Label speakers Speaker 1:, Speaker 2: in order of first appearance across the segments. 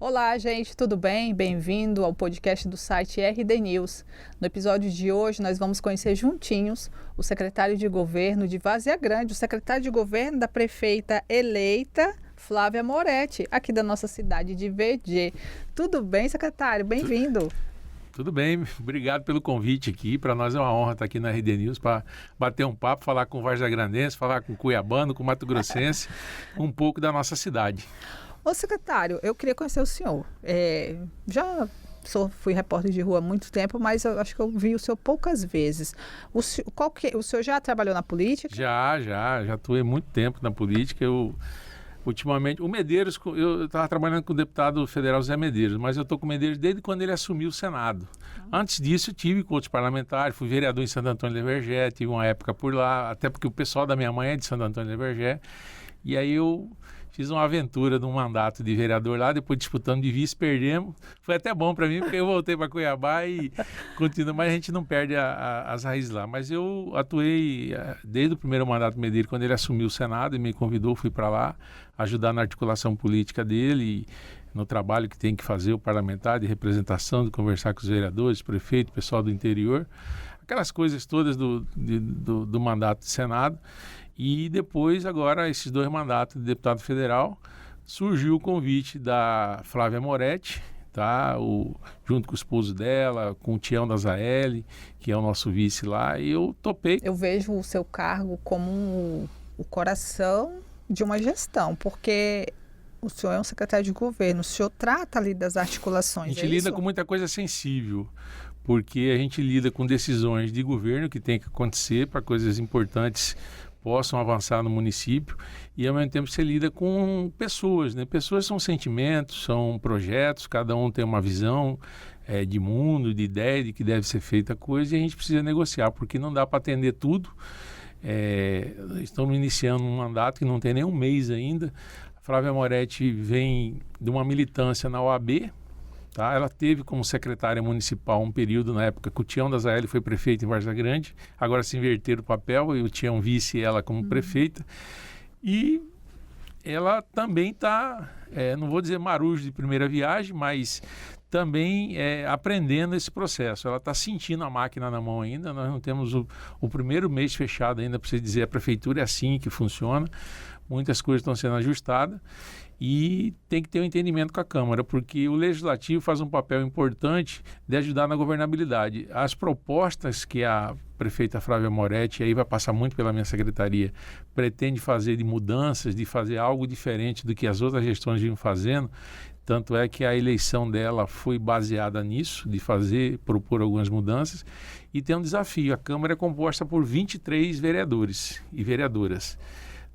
Speaker 1: Olá, gente, tudo bem? Bem-vindo ao podcast do site RD News. No episódio de hoje, nós vamos conhecer juntinhos o secretário de governo de Várzea Grande, o secretário de governo da prefeita eleita, Flávia Moretti, aqui da nossa cidade de VG. Tudo bem, secretário? Bem-vindo.
Speaker 2: Tudo bem, obrigado pelo convite aqui. Para nós é uma honra estar aqui na RD News para bater um papo, falar com o Varzeagrandense, falar com o cuiabano, com o Mato Grossense, um pouco da nossa cidade.
Speaker 1: Ô, secretário, eu queria conhecer o senhor. Fui repórter de rua há muito tempo, mas eu acho que eu vi o senhor poucas vezes. O senhor já trabalhou na política?
Speaker 2: Já atuei muito tempo na política. Ultimamente, o Medeiros, eu estava trabalhando com o deputado federal Zé Medeiros, mas eu estou com o Medeiros desde quando ele assumiu o Senado. Antes disso, eu tive com outros parlamentares, fui vereador em Santo Antônio de Vergé, tive uma época por lá, até porque o pessoal da minha mãe é de Santo Antônio de Vergé, e aí eu fiz uma aventura de um mandato de vereador lá, depois disputando de vice, perdemos. Foi até bom para mim, porque eu voltei para Cuiabá e continuo, mas a gente não perde as raízes lá. Mas eu atuei desde o primeiro mandato do Medeiros, quando ele assumiu o Senado e me convidou, fui para lá ajudar na articulação política dele, no trabalho que tem que fazer o parlamentar de representação, de conversar com os vereadores, prefeito, pessoal do interior, aquelas coisas todas do mandato de Senado. E depois, agora, esses 2 mandatos de deputado federal, surgiu o convite da Flávia Moretti, tá? Junto com o esposo dela, com o Tião da Zaeli, que é o nosso vice lá, e eu topei.
Speaker 1: Eu vejo o seu cargo como o coração de uma gestão, porque o senhor é um secretário de governo, o senhor trata ali das articulações.
Speaker 2: A gente lida com muita coisa sensível, porque a gente lida com decisões de governo que tem que acontecer para coisas importantes possam avançar no município, e ao mesmo tempo você lida com pessoas, né? Pessoas são sentimentos, são projetos, cada um tem uma visão de mundo, de ideia de que deve ser feita a coisa, e a gente precisa negociar, porque não dá para atender tudo. Estamos iniciando um mandato que não tem nem um mês ainda. A Flávia Moretti vem de uma militância na OAB, tá? Ela teve como secretária municipal um período na época que o Tião da Zaeli foi prefeito em Várzea Grande, agora se inverteram o papel e o Tião vice ela como prefeita, e ela também está, não vou dizer marujo de primeira viagem, mas também aprendendo esse processo. Ela está sentindo a máquina na mão ainda, nós não temos o primeiro mês fechado ainda para você dizer a prefeitura é assim que funciona, muitas coisas estão sendo ajustadas, e tem que ter um entendimento com a Câmara, porque o Legislativo faz um papel importante de ajudar na governabilidade. As propostas que a prefeita Flávia Moretti, aí vai passar muito pela minha secretaria, pretende fazer de mudanças, de fazer algo diferente do que as outras gestões vinham fazendo, tanto é que a eleição dela foi baseada nisso, de propor algumas mudanças, e tem um desafio. A Câmara é composta por 23 vereadores e vereadoras.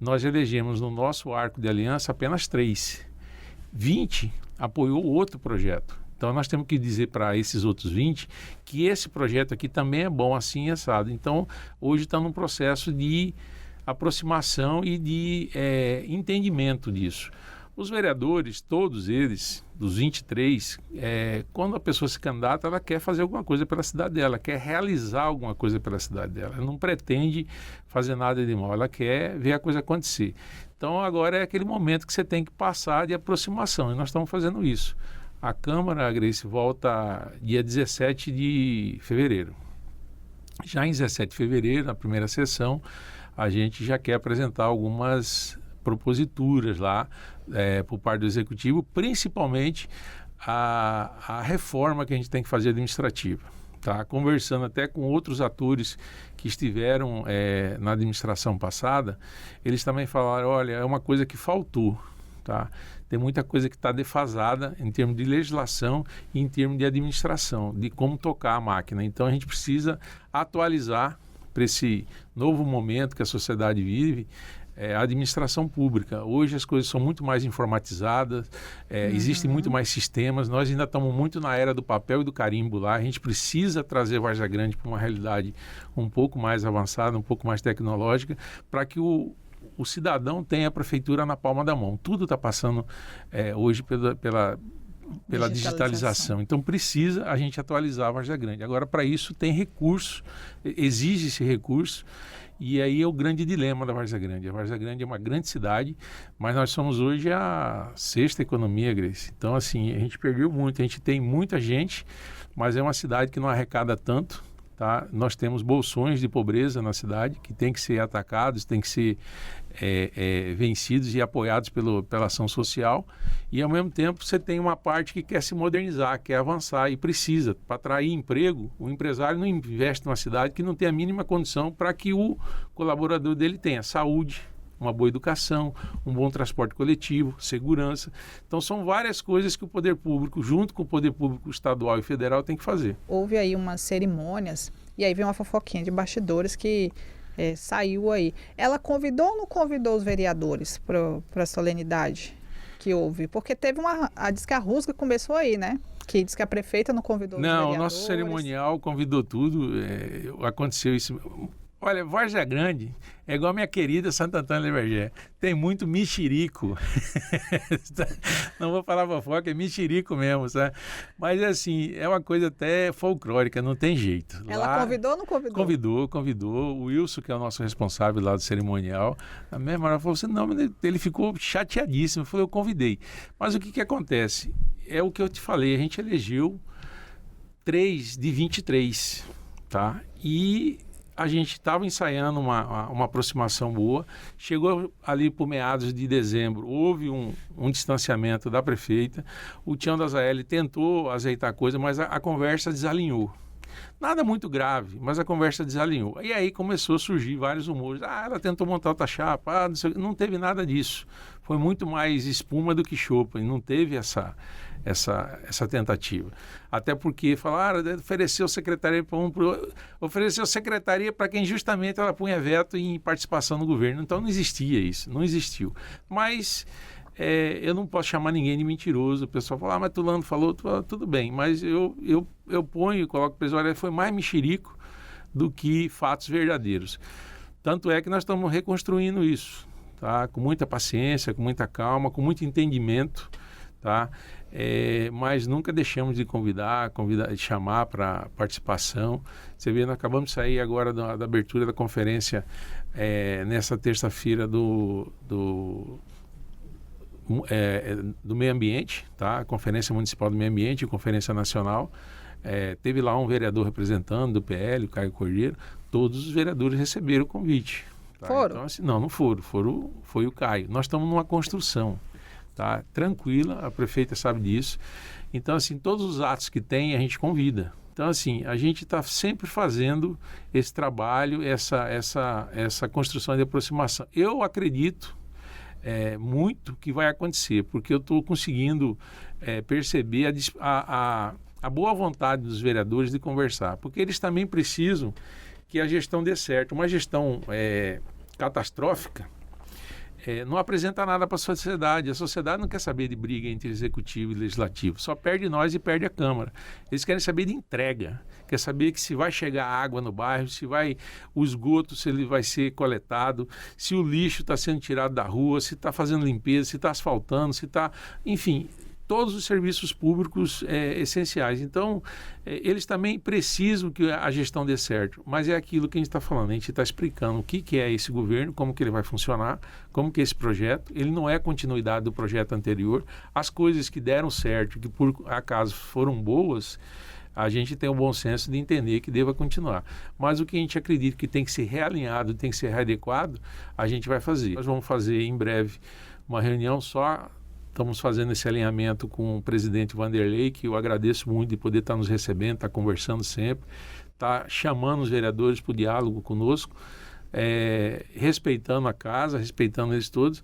Speaker 2: Nós elegemos no nosso arco de aliança apenas 3. 20 apoiou outro projeto. Então nós temos que dizer para esses outros 20 que esse projeto aqui também é bom assim assado. Então hoje está num processo de aproximação e de entendimento disso. Os vereadores, todos eles, dos 23, quando a pessoa se candidata, ela quer fazer alguma coisa pela cidade dela, quer realizar alguma coisa pela cidade dela. Ela não pretende fazer nada de mal, ela quer ver a coisa acontecer. Então agora é aquele momento que você tem que passar de aproximação, e nós estamos fazendo isso. A Câmara, a Grace, volta dia 17 de fevereiro. Já em 17 de fevereiro, na primeira sessão, a gente já quer apresentar algumas proposituras lá por parte do Executivo, principalmente a reforma que a gente tem que fazer administrativa. Tá? Conversando até com outros atores que estiveram na administração passada, eles também falaram, olha, é uma coisa que faltou. Tá? Tem muita coisa que está defasada em termos de legislação e em termos de administração, de como tocar a máquina. Então a gente precisa atualizar para esse novo momento que a sociedade vive, a administração pública. Hoje as coisas são muito mais informatizadas, existem muito mais sistemas, nós ainda estamos muito na era do papel e do carimbo lá, a gente precisa trazer Várzea Grande para uma realidade um pouco mais avançada, um pouco mais tecnológica, para que o cidadão tenha a prefeitura na palma da mão. Tudo está passando hoje pela digitalização. Então precisa a gente atualizar a Várzea Grande. Agora, para isso tem recurso, exige esse recurso, E aí é o grande dilema da Várzea Grande. A Várzea Grande é uma grande cidade, mas nós somos hoje a 6ª economia, Grace. Então, assim, a gente perdeu muito. A gente tem muita gente, mas é uma cidade que não arrecada tanto. Tá? Nós temos bolsões de pobreza na cidade que têm que ser atacados, têm que ser vencidos e apoiados pela ação social, e ao mesmo tempo você tem uma parte que quer se modernizar, quer avançar e precisa. Para atrair emprego, o empresário não investe numa cidade que não tem a mínima condição para que o colaborador dele tenha saúde, uma boa educação, um bom transporte coletivo, segurança. Então são várias coisas que o poder público, junto com o poder público estadual e federal, tem que fazer.
Speaker 1: Houve aí umas cerimônias, e aí vem uma fofoquinha de bastidores que saiu aí. Ela convidou ou não convidou os vereadores para a solenidade que houve? Porque teve diz que a rusga começou aí, né? Que diz que a prefeita não convidou os vereadores.
Speaker 2: Não, o nosso cerimonial convidou tudo, aconteceu isso. Olha, Várzea Grande é igual a minha querida Santo Antônio de Vergé. Tem muito mexerico. Não vou falar fofoca, é mexerico mesmo, sabe? Mas, assim, é uma coisa até folclórica, não tem jeito.
Speaker 1: Ela convidou ou não convidou?
Speaker 2: Convidou. O Wilson, que é o nosso responsável lá do cerimonial, na mesma hora falou assim, não, mas ele ficou chateadíssimo. Eu falei, eu convidei. Mas o que acontece? É o que eu te falei, a gente elegeu 3 de 23, tá? E a gente estava ensaiando uma aproximação boa, chegou ali por meados de dezembro, houve um distanciamento da prefeita, o Tião da Zaeli tentou azeitar a coisa, mas a conversa desalinhou. Nada muito grave, mas a conversa desalinhou. E aí começou a surgir vários rumores. Ela tentou montar outra chapa, não teve nada disso. Foi muito mais espuma do que chopa, e não teve essa tentativa. Até porque falaram, ofereceu secretaria ofereceu secretaria para quem justamente ela punha veto em participação no governo. Então não existia isso, não existiu. Mas eu não posso chamar ninguém de mentiroso. O pessoal fala, mas Tulano falou, tudo bem. Mas eu ponho e coloco para eles, olha, foi mais mexerico do que fatos verdadeiros. Tanto é que nós estamos reconstruindo isso, tá? Com muita paciência, com muita calma, com muito entendimento, tá? Mas nunca deixamos de convidar, de chamar para participação. Você vê, nós acabamos de sair agora da abertura da conferência nessa terça-feira do meio ambiente, tá? A Conferência Municipal do Meio Ambiente e Conferência Nacional. Teve lá um vereador representando do PL, o Caio Cordeiro. Todos os vereadores receberam o convite. Tá?
Speaker 1: Foram?
Speaker 2: Então, assim, não foram. Foi o Caio. Nós estamos numa construção. Tá? Tranquila, a prefeita sabe disso. Então, assim, todos os atos que tem, a gente convida. Então, assim, a gente está sempre fazendo esse trabalho, essa construção de aproximação. Eu acredito muito que vai acontecer, porque eu estou conseguindo perceber a boa vontade dos vereadores de conversar, porque eles também precisam que a gestão dê certo. Uma gestão catastrófica não apresenta nada para a sociedade. A sociedade não quer saber de briga entre executivo e legislativo. Só perde nós e perde a Câmara. Eles querem saber de entrega. Quer saber que se vai chegar água no bairro, o esgoto, se ele vai ser coletado, se o lixo está sendo tirado da rua, se está fazendo limpeza, se está asfaltando, se está... Enfim, todos os serviços públicos essenciais. Então, eles também precisam que a gestão dê certo, mas é aquilo que a gente está falando, a gente está explicando o que é esse governo, como que ele vai funcionar, como que é esse projeto. Ele não é continuidade do projeto anterior. As coisas que deram certo, que por acaso foram boas, a gente tem o bom senso de entender que deva continuar. Mas o que a gente acredita que tem que ser realinhado, tem que ser readequado, a gente vai fazer. Nós vamos fazer em breve uma reunião só. Estamos fazendo esse alinhamento com o presidente Vanderlei, que eu agradeço muito de poder estar nos recebendo, estar conversando sempre, estar chamando os vereadores para o diálogo conosco, respeitando a casa, respeitando eles todos,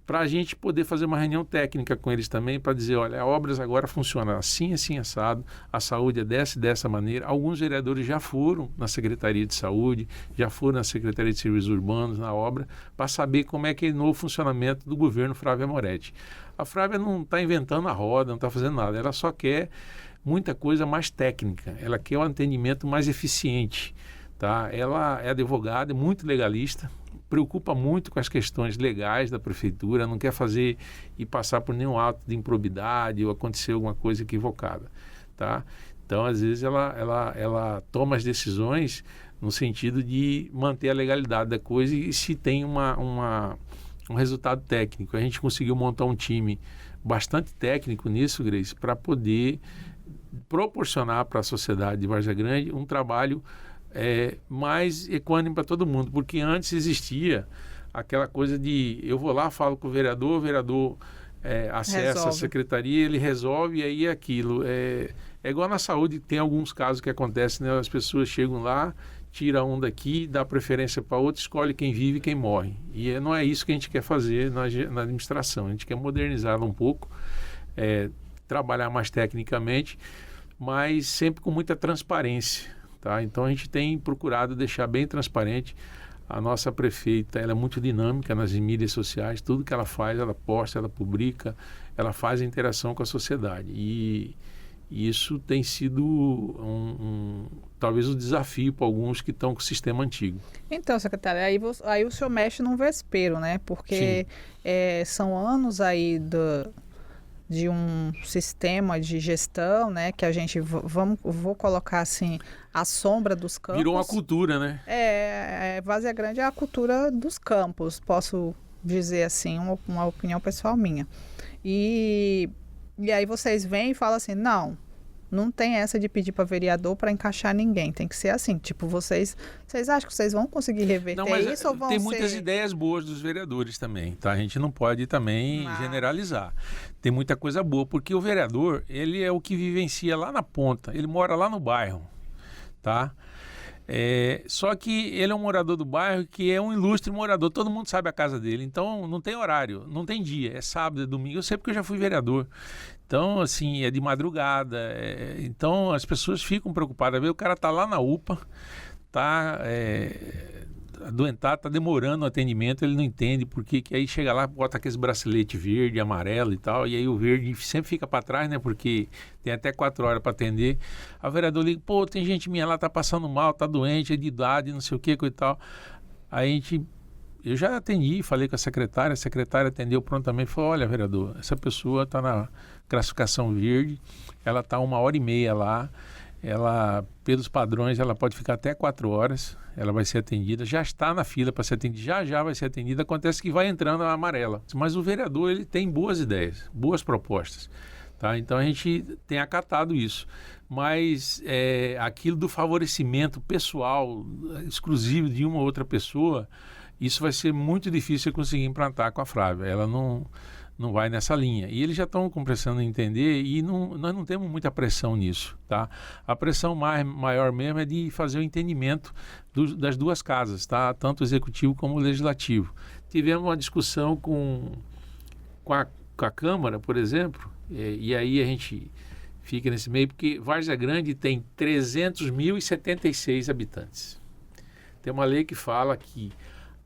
Speaker 2: para a gente poder fazer uma reunião técnica com eles também, para dizer, olha, a obras agora funcionam assim, assim, assado, a saúde é dessa maneira. Alguns vereadores já foram na Secretaria de Saúde, já foram na Secretaria de Serviços Urbanos, na obra, para saber como é que é o novo funcionamento do governo Flávia Moretti. A Flávia não está inventando a roda, não está fazendo nada, ela só quer muita coisa mais técnica, ela quer um atendimento mais eficiente, tá? Ela é advogada, é muito legalista, preocupa muito com as questões legais da prefeitura, não quer fazer e passar por nenhum ato de improbidade ou acontecer alguma coisa equivocada, tá? Então, às vezes, ela toma as decisões no sentido de manter a legalidade da coisa e se tem um resultado técnico. A gente conseguiu montar um time bastante técnico nisso, Grace, para poder proporcionar para a sociedade de Várzea Grande um trabalho mais equânime para todo mundo, porque antes existia aquela coisa de eu vou lá, falo com o vereador acessa a secretaria, ele resolve e aí é aquilo. É igual na saúde, tem alguns casos que acontecem, né? As pessoas chegam lá, tira um daqui, dá preferência para outro, escolhe quem vive e quem morre. E não é isso que a gente quer fazer na administração. A gente quer modernizá-la um pouco, trabalhar mais tecnicamente, mas sempre com muita transparência. Tá? Então a gente tem procurado deixar bem transparente. A nossa prefeita, ela é muito dinâmica nas mídias sociais, tudo que ela faz, ela posta, ela publica, ela faz a interação com a sociedade. E isso tem sido talvez um desafio para alguns que estão com o sistema antigo.
Speaker 1: Então, secretário, aí o senhor mexe num vespeiro, né? Porque são anos aí de um sistema de gestão, né, que a gente vou colocar assim a sombra dos campos.
Speaker 2: Virou uma cultura, né?
Speaker 1: Várzea Grande é a cultura dos campos, posso dizer assim, uma opinião pessoal minha. E aí vocês vêm e falam assim, não tem essa de pedir para vereador para encaixar ninguém, tem que ser assim, tipo, vocês acham que vocês vão conseguir reverter isso ou vão
Speaker 2: tem muitas ideias boas dos vereadores também, tá? A gente não pode também generalizar. Tem muita coisa boa, porque o vereador, ele é o que vivencia lá na ponta, ele mora lá no bairro, tá? Só que ele é um morador do bairro que é um ilustre morador, todo mundo sabe a casa dele, então não tem horário, não tem dia, é sábado, é domingo, eu sei porque eu já fui vereador. Então, assim, é de madrugada, então as pessoas ficam preocupadas, o cara tá lá na UPA, tá adoentado, tá demorando o atendimento, ele não entende porque que aí chega lá, bota aqueles bracelete verde, amarelo e tal, e aí o verde sempre fica para trás, né, porque tem até 4 horas para atender. A vereadora liga, tem gente minha lá, tá passando mal, tá doente, é de idade, não sei o que e tal. Aí eu já atendi, falei com a secretária atendeu prontamente, falou, olha, vereador, essa pessoa está na classificação verde, ela está 1h30 lá, ela, pelos padrões, ela pode ficar até 4 horas, ela vai ser atendida, já está na fila para ser atendida, já vai ser atendida, acontece que vai entrando a amarela. Mas o vereador, ele tem boas ideias, boas propostas, tá? Então a gente tem acatado isso. Mas aquilo do favorecimento pessoal, exclusivo de uma ou outra pessoa, isso vai ser muito difícil eu conseguir implantar com a Flávia. Ela não vai nessa linha. E eles já estão começando a entender e nós não temos muita pressão nisso, tá? A pressão maior mesmo é de fazer o entendimento das duas casas, tá? Tanto o executivo como o legislativo. Tivemos uma discussão com a Câmara, por exemplo, e aí a gente fica nesse meio, porque Várzea Grande tem 300.076 habitantes. Tem uma lei que fala que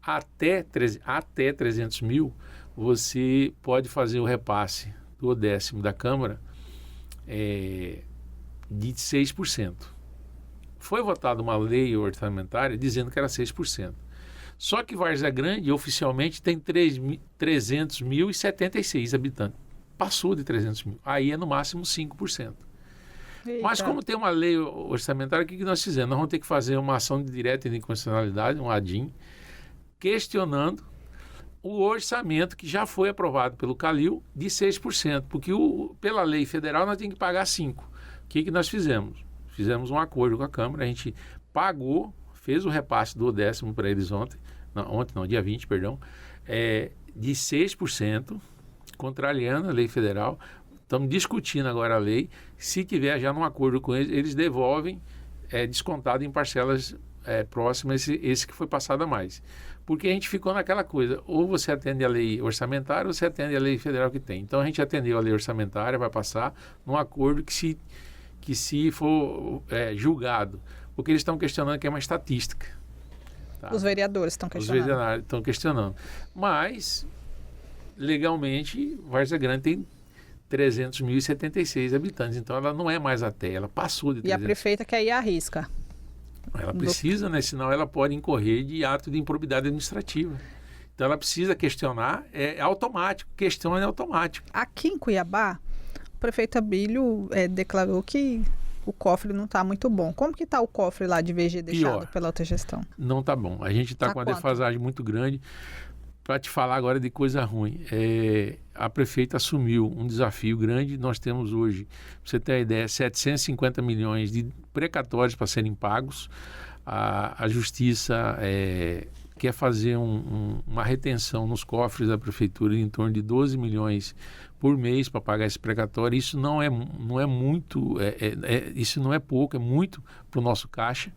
Speaker 2: até 300 mil, você pode fazer o repasse do 10º da Câmara de 6%. Foi votada uma lei orçamentária dizendo que era 6%. Só que Várzea Grande, oficialmente, tem 300.076 habitantes. Passou de 300 mil. Aí é no máximo 5%. Eita. Mas como tem uma lei orçamentária, o que nós fizemos? Nós vamos ter que fazer uma ação de direta de inconstitucionalidade, um ADIM, questionando o orçamento que já foi aprovado pelo Calil de 6%, porque pela lei federal nós temos que pagar 5%. O que nós fizemos? Fizemos um acordo com a Câmara, a gente pagou, fez o repasse do 10º para eles dia 20, perdão, de 6%, contrariando a lei federal. Estamos discutindo agora a lei, se tiver já num acordo com eles, eles devolvem descontado em parcelas próximas esse que foi passado a mais. Porque a gente ficou naquela coisa, ou você atende a lei orçamentária ou você atende a lei federal que tem. Então a gente atendeu a lei orçamentária, vai passar num acordo que se for julgado, porque eles estão questionando que é uma estatística. Tá?
Speaker 1: Os vereadores estão questionando.
Speaker 2: Os vereadores estão questionando. Mas, legalmente, Várzea Grande tem 300.076 habitantes, então ela não é mais até, ela passou de 300.
Speaker 1: E a prefeita quer ir à risca.
Speaker 2: Ela precisa, né? Senão ela pode incorrer de ato de improbidade administrativa. Então ela precisa questionar, é automático, questiona é automático.
Speaker 1: Aqui em Cuiabá, o prefeito Abílio declarou que o cofre não está muito bom. Como que está o cofre lá de VG deixado
Speaker 2: Pior.
Speaker 1: pela outra gestão?
Speaker 2: Não está bom. A gente está com uma defasagem muito grande. Para te falar agora de coisa ruim, a prefeita assumiu um desafio grande. Nós temos hoje, para você ter a ideia, 750 milhões de precatórios para serem pagos. A Justiça quer fazer uma retenção nos cofres da prefeitura em torno de 12 milhões por mês para pagar esse precatório. Isso não é muito, isso não é pouco, é muito para o nosso caixa.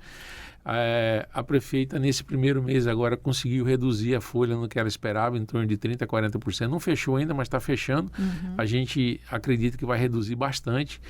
Speaker 2: A prefeita, nesse primeiro mês agora, conseguiu reduzir a folha no que ela esperava, em torno de 30% a 40%. Não fechou ainda, mas está fechando. A gente acredita que vai reduzir bastante.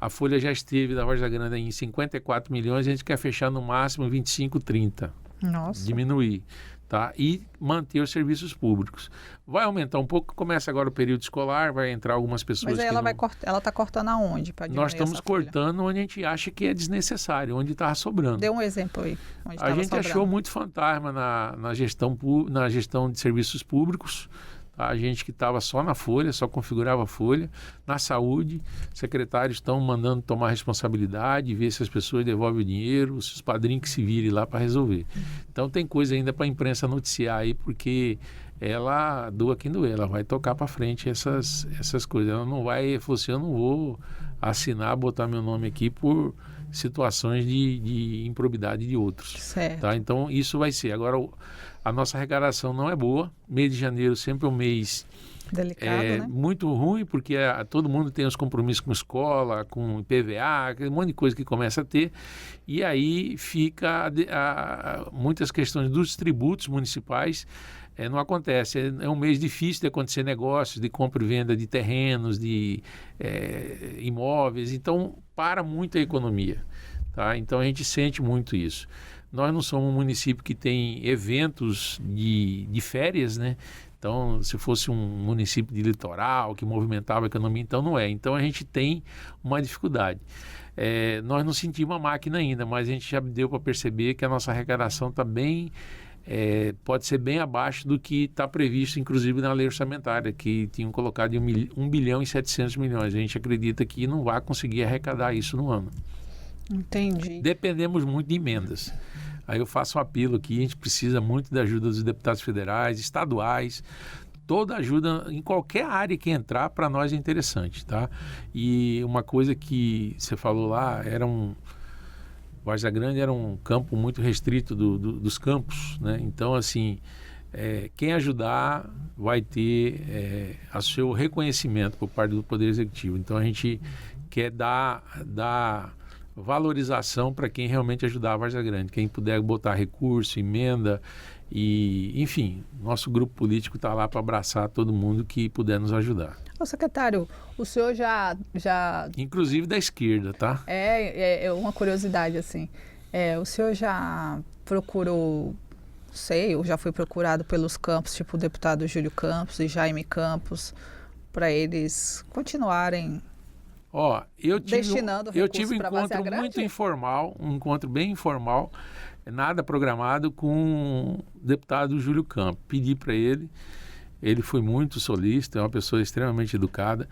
Speaker 2: A folha já esteve da Vargas Grande em 54 milhões, a gente quer fechar no máximo 25, 30.
Speaker 1: Nossa.
Speaker 2: Diminuir. Tá? E manter os serviços públicos. Vai aumentar um pouco, começa agora o período escolar, vai entrar algumas pessoas.
Speaker 1: Mas aí ela está cortando aonde?
Speaker 2: Nós estamos cortando onde a gente acha que é desnecessário, onde está sobrando.
Speaker 1: Dê um exemplo aí.
Speaker 2: A gente achou muito fantasma na gestão de serviços públicos. A gente que estava só na folha, só configurava a folha. Na saúde, secretários estão mandando tomar responsabilidade, ver se as pessoas devolvem o dinheiro, se os padrinhos que se virem lá para resolver. Então tem coisa ainda para a imprensa noticiar aí, porque ela doa quem doer, ela vai tocar para frente essas coisas. Ela não vai, falou assim, eu não vou assinar, botar meu nome aqui por situações de improbidade de outros.
Speaker 1: Certo.
Speaker 2: Tá? Então isso vai ser. Agora a nossa arrecadação não é boa. Mês de janeiro sempre é um mês
Speaker 1: delicado, né?
Speaker 2: Muito ruim, porque todo mundo tem os compromissos com escola, com IPVA, um monte de coisa que começa a ter. E aí fica muitas questões dos tributos municipais. Não acontece. É um mês difícil de acontecer negócios, de compra e venda de terrenos, de imóveis. Então, para muito a economia. Tá? Então, a gente sente muito isso. Nós não somos um município que tem eventos de férias, né? Então, se fosse um município de litoral que movimentava a economia, então não é. Então, a gente tem uma dificuldade. Nós não sentimos a máquina ainda, mas a gente já deu para perceber que a nossa arrecadação está bem... pode ser bem abaixo do que está previsto, inclusive na lei orçamentária, que tinham colocado em 1 bilhão e 700 milhões. A gente acredita que não vai conseguir arrecadar isso no ano.
Speaker 1: Entendi.
Speaker 2: Dependemos muito de emendas. Aí eu faço um apelo aqui, a gente precisa muito da ajuda dos deputados federais, estaduais, toda ajuda em qualquer área que entrar, para nós é interessante, tá? E uma coisa que você falou lá, Vargas Grande era um campo muito restrito dos campos, né? Então, assim, quem ajudar vai ter o seu reconhecimento por parte do Poder Executivo. Então, a gente quer dar valorização para quem realmente ajudar a Vargas Grande. Quem puder botar recurso, emenda, enfim, nosso grupo político está lá para abraçar todo mundo que puder nos ajudar.
Speaker 1: Ô, secretário, o senhor já...
Speaker 2: Inclusive da esquerda, tá?
Speaker 1: É uma curiosidade, assim. O senhor já procurou, ou já foi procurado pelos campos, tipo o deputado Júlio Campos e Jaime Campos, para eles continuarem destinando recursos para Várzea Grande?
Speaker 2: Muito informal, um encontro bem informal, nada programado, com o deputado Júlio Campos. Pedi para ele foi muito solícito, é uma pessoa extremamente educada.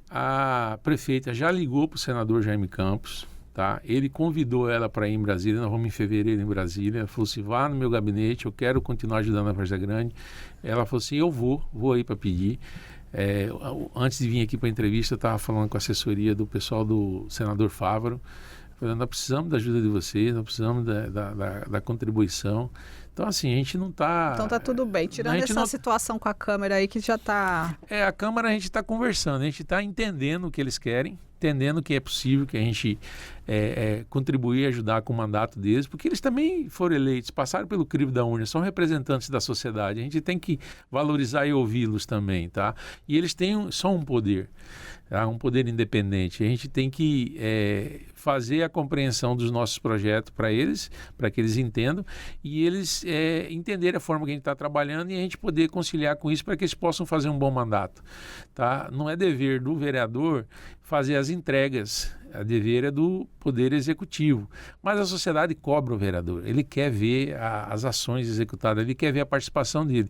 Speaker 2: A prefeita já ligou para o senador Jaime Campos, tá? Ele convidou ela para ir em Brasília, nós vamos em fevereiro em Brasília. Ela falou assim, vá no meu gabinete, eu quero continuar ajudando a Várzea Grande. Ela falou assim, eu vou aí para pedir. Antes de vir aqui para a entrevista, eu estava falando com a assessoria do pessoal do senador Fávaro, falando, nós precisamos da ajuda de vocês, nós precisamos da contribuição. Então, assim, a gente não está...
Speaker 1: Então tá tudo bem, tirando essa situação com a Câmara aí que já está...
Speaker 2: A Câmara a gente está conversando, a gente está entendendo o que eles querem, entendendo que é possível que a gente contribuir e ajudar com o mandato deles, porque eles também foram eleitos, passaram pelo crivo da urna, são representantes da sociedade, a gente tem que valorizar e ouvi-los também, tá? E eles têm só um poder, tá? Um poder independente. A gente tem que fazer a compreensão dos nossos projetos para eles, para que eles entendam, e eles entenderem a forma que a gente está trabalhando e a gente poder conciliar com isso para que eles possam fazer um bom mandato, tá? Não é dever do vereador fazer as entregas A dever é do Poder Executivo. Mas a sociedade cobra o vereador. Ele quer ver as ações executadas, ele quer ver a participação dele.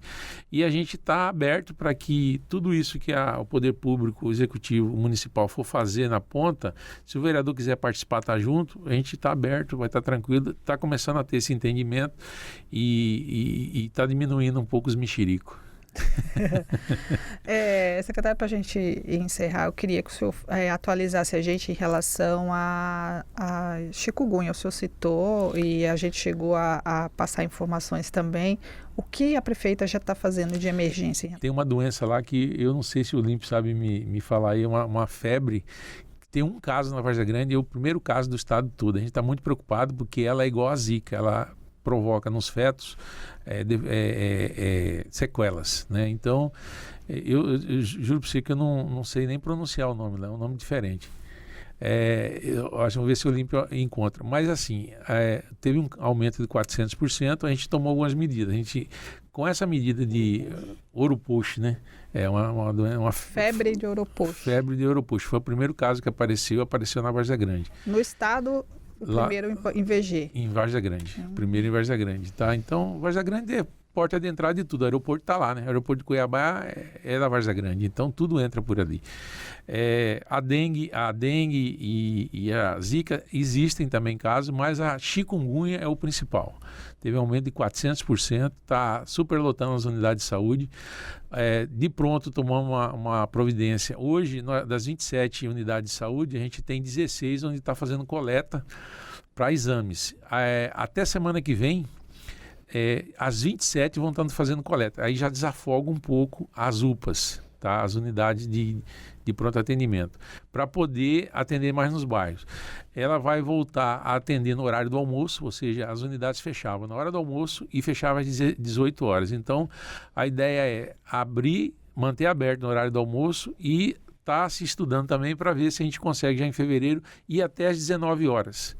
Speaker 2: E a gente está aberto para que tudo isso que o Poder Público, o Executivo, o Municipal for fazer na ponta, se o vereador quiser participar, estar junto, a gente está aberto, vai estar tranquilo, está começando a ter esse entendimento e está diminuindo um pouco os mexericos.
Speaker 1: Secretário, para a gente encerrar, eu queria que o senhor atualizasse a gente em relação a chikungunya. O senhor citou e a gente chegou a passar informações também. O que a prefeita já está fazendo de emergência?
Speaker 2: Tem uma doença lá que eu não sei se o Olímpio sabe me falar aí, uma febre. Tem um caso na Várzea Grande, é o primeiro caso do estado todo. A gente está muito preocupado porque ela é igual a Zika, ela provoca nos fetos sequelas, né? Então, eu juro para você que eu não sei nem pronunciar o nome, é um nome diferente. Eu acho, vamos ver se o Olímpio encontra. Mas assim, teve um aumento de 400%, a gente tomou algumas medidas. A gente, com essa medida de Ouro-Push, né? Uma
Speaker 1: febre de Ouro-Push.
Speaker 2: Febre de Ouro-Push. Foi o primeiro caso que apareceu na Várzea Grande.
Speaker 1: No estado... primeiro em VG.
Speaker 2: Em Várzea Grande. Primeiro em Várzea Grande, tá? Então, Várzea Grande é porta de entrada de tudo. O aeroporto está lá, né? O aeroporto de Cuiabá é da Várzea Grande. Então, tudo entra por ali. A dengue e a zika existem também casos, mas a chikungunya é o principal. Teve um aumento de 400%, está superlotando as unidades de saúde. De pronto, tomamos uma providência. Hoje, das 27 unidades de saúde, a gente tem 16 onde está fazendo coleta para exames. Até semana que vem, as 27 vão estar fazendo coleta. Aí já desafoga um pouco as UPAs, tá? As unidades de pronto atendimento, para poder atender mais nos bairros. Ela vai voltar a atender no horário do almoço, ou seja, as unidades fechavam na hora do almoço e fechavam às 18 horas. Então, a ideia é manter aberto no horário do almoço e está se estudando também para ver se a gente consegue já em fevereiro ir até às 19 horas.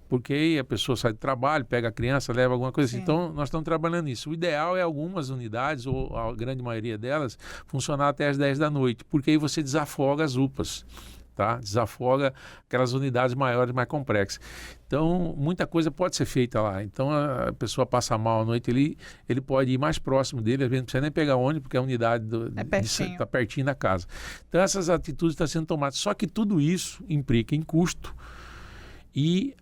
Speaker 2: Porque aí a pessoa sai do trabalho, pega a criança, leva alguma coisa assim. Então, nós estamos trabalhando nisso. O ideal é algumas unidades, ou a grande maioria delas, funcionar até as 10 da noite, porque aí você desafoga as UPAs, tá? Desafoga aquelas unidades maiores, mais complexas. Então, muita coisa pode ser feita lá. Então, a pessoa passa mal à noite, ele pode ir mais próximo dele, às vezes não precisa nem pegar ônibus, porque a unidade está pertinho da casa. Então, essas atitudes estão sendo tomadas. Só que tudo isso implica em custo e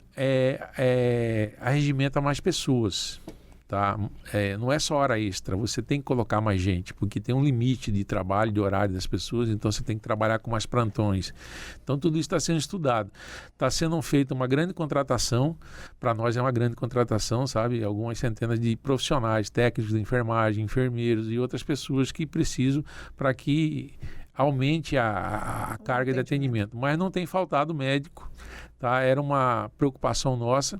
Speaker 2: arregimenta mais pessoas, tá? Não é só hora extra, você tem que colocar mais gente, porque tem um limite de trabalho, de horário das pessoas, então você tem que trabalhar com mais plantões. Então tudo isso está sendo estudado. Está sendo feita uma grande contratação, para nós é uma grande contratação, sabe? Algumas centenas de profissionais, técnicos de enfermagem, enfermeiros e outras pessoas que precisam para que aumente a carga de atendimento. Mas não tem faltado médico, tá? Era uma preocupação nossa,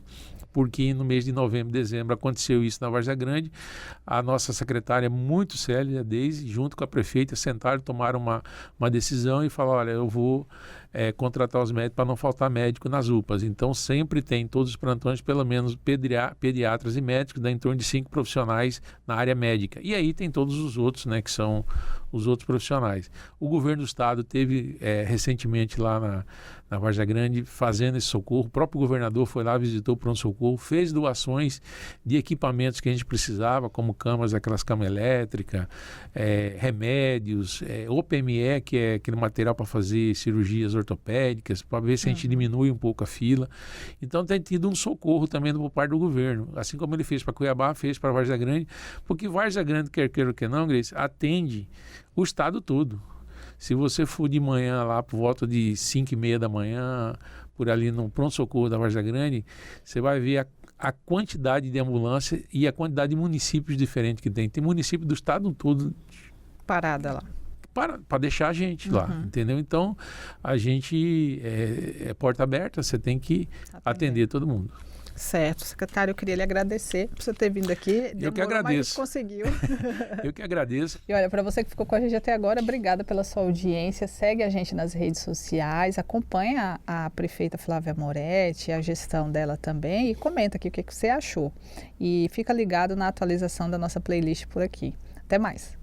Speaker 2: porque no mês de novembro, dezembro, aconteceu isso na Várzea Grande. A nossa secretária, muito séria, Deise, junto com a prefeita, sentaram, tomaram uma decisão e falaram, olha, eu vou contratar os médicos para não faltar médico nas UPAs. Então, sempre tem todos os plantões, pelo menos pediatras e médicos, dá em torno de 5 profissionais na área médica. E aí tem todos os outros, né, que são os outros profissionais. O governo do estado teve recentemente lá na Várzea Grande fazendo esse socorro. O próprio governador foi lá, visitou o pronto-socorro, fez doações de equipamentos que a gente precisava, como camas, aquelas camas elétricas, remédios, OPME, que é aquele material para fazer cirurgias ortopédicas, para ver se a gente diminui um pouco a fila. Então tem tido um socorro também por parte do governo, assim como ele fez para Cuiabá, fez para Várzea Grande, porque Várzea Grande, quer queira ou quer não, Grace, atende o estado todo. Se você for de manhã lá por volta de 5h30 da manhã, por ali no pronto-socorro da Várzea Grande, você vai ver a quantidade de ambulância e a quantidade de municípios diferentes que tem. Tem município do estado todo
Speaker 1: parada lá.
Speaker 2: Para deixar a gente lá, entendeu? Então, a gente é porta aberta, você tem que atender todo mundo.
Speaker 1: Certo, secretário, eu queria lhe agradecer por você ter vindo aqui.
Speaker 2: Eu que agradeço.
Speaker 1: Mas conseguiu.
Speaker 2: Eu que agradeço.
Speaker 1: E olha, para você que ficou com a gente até agora, obrigada pela sua audiência. Segue a gente nas redes sociais, acompanha a prefeita Flávia Moretti, a gestão dela também e comenta aqui o que você achou. E fica ligado na atualização da nossa playlist por aqui. Até mais.